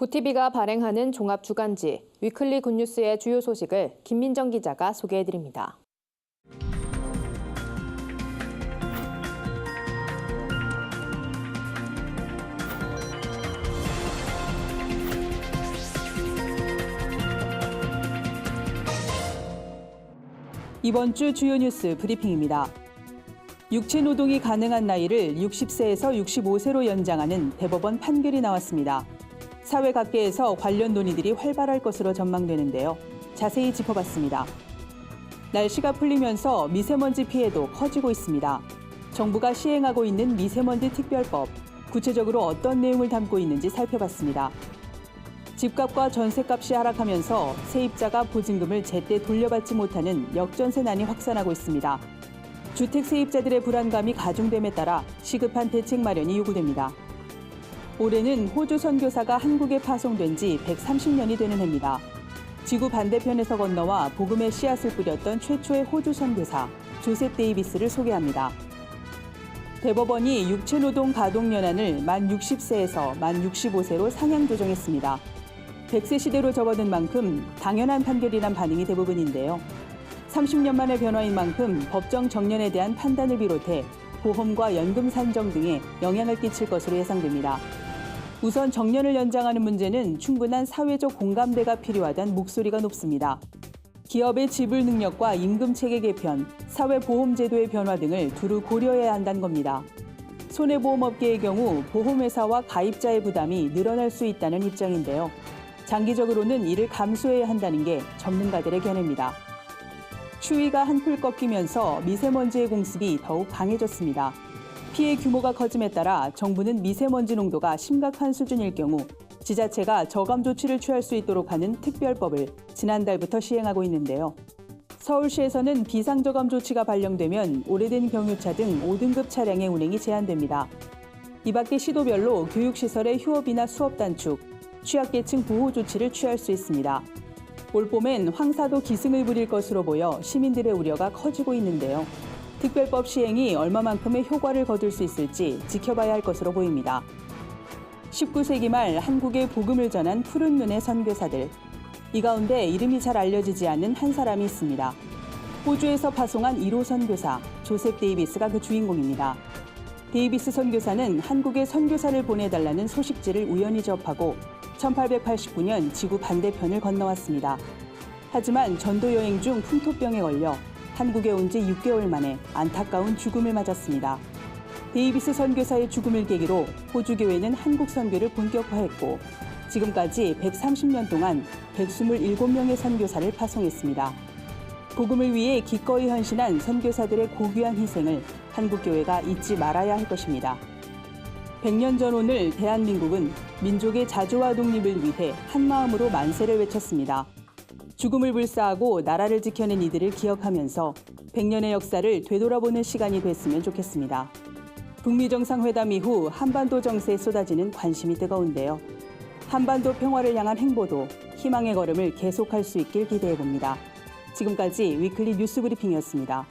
고티비가 발행하는 종합 주간지 위클리 굿뉴스의 주요 소식을 김민정 기자가 소개해드립니다. 이번 주 주요 뉴스 브리핑입니다. 육체 노동이 가능한 나이를 60세에서 65세로 연장하는 대법원 판결이 나왔습니다. 사회 각계에서 관련 논의들이 활발할 것으로 전망되는데요. 자세히 짚어봤습니다. 날씨가 풀리면서 미세먼지 피해도 커지고 있습니다. 정부가 시행하고 있는 미세먼지 특별법, 구체적으로 어떤 내용을 담고 있는지 살펴봤습니다. 집값과 전셋값이 하락하면서 세입자가 보증금을 제때 돌려받지 못하는 역전세난이 확산하고 있습니다. 주택 세입자들의 불안감이 가중됨에 따라 시급한 대책 마련이 요구됩니다. 올해는 호주 선교사가 한국에 파송된 지 130년이 되는 해입니다. 지구 반대편에서 건너와 복음의 씨앗을 뿌렸던 최초의 호주 선교사 조셉 데이비스를 소개합니다. 대법원이 육체노동 가동연한을 만 60세에서 만 65세로 상향 조정했습니다. 100세 시대로 접어든 만큼 당연한 판결이란 반응이 대부분인데요. 30년 만의 변화인 만큼 법정 정년에 대한 판단을 비롯해 보험과 연금 산정 등에 영향을 끼칠 것으로 예상됩니다. 우선 정년을 연장하는 문제는 충분한 사회적 공감대가 필요하다는 목소리가 높습니다. 기업의 지불 능력과 임금 체계 개편, 사회보험제도의 변화 등을 두루 고려해야 한다는 겁니다. 손해보험업계의 경우 보험회사와 가입자의 부담이 늘어날 수 있다는 입장인데요. 장기적으로는 이를 감수해야 한다는 게 전문가들의 견해입니다. 추위가 한풀 꺾이면서 미세먼지의 공습이 더욱 강해졌습니다. 피해 규모가 커짐에 따라 정부는 미세먼지 농도가 심각한 수준일 경우 지자체가 저감 조치를 취할 수 있도록 하는 특별법을 지난달부터 시행하고 있는데요. 서울시에서는 비상저감 조치가 발령되면 오래된 경유차 등 5등급 차량의 운행이 제한됩니다. 이 밖에 시도별로 교육시설의 휴업이나 수업 단축, 취약계층 보호 조치를 취할 수 있습니다. 올 봄엔 황사도 기승을 부릴 것으로 보여 시민들의 우려가 커지고 있는데요. 특별법 시행이 얼마만큼의 효과를 거둘 수 있을지 지켜봐야 할 것으로 보입니다. 19세기 말 한국에 복음을 전한 푸른 눈의 선교사들. 이 가운데 이름이 잘 알려지지 않는 한 사람이 있습니다. 호주에서 파송한 1호 선교사 조셉 데이비스가 그 주인공입니다. 데이비스 선교사는 한국에 선교사를 보내달라는 소식지를 우연히 접하고 1889년 지구 반대편을 건너왔습니다. 하지만 전도 여행 중 풍토병에 걸려 한국에 온 지 6개월 만에 안타까운 죽음을 맞았습니다. 데이비스 선교사의 죽음을 계기로 호주교회는 한국 선교를 본격화했고 지금까지 130년 동안 127명의 선교사를 파송했습니다. 복음을 위해 기꺼이 헌신한 선교사들의 고귀한 희생을 한국교회가 잊지 말아야 할 것입니다. 100년 전 오늘 대한민국은 민족의 자주와 독립을 위해 한마음으로 만세를 외쳤습니다. 죽음을 불사하고 나라를 지켜낸 이들을 기억하면서 100년의 역사를 되돌아보는 시간이 됐으면 좋겠습니다. 북미 정상회담 이후 한반도 정세에 쏟아지는 관심이 뜨거운데요. 한반도 평화를 향한 행보도 희망의 걸음을 계속할 수 있길 기대해봅니다. 지금까지 위클리 뉴스 브리핑이었습니다.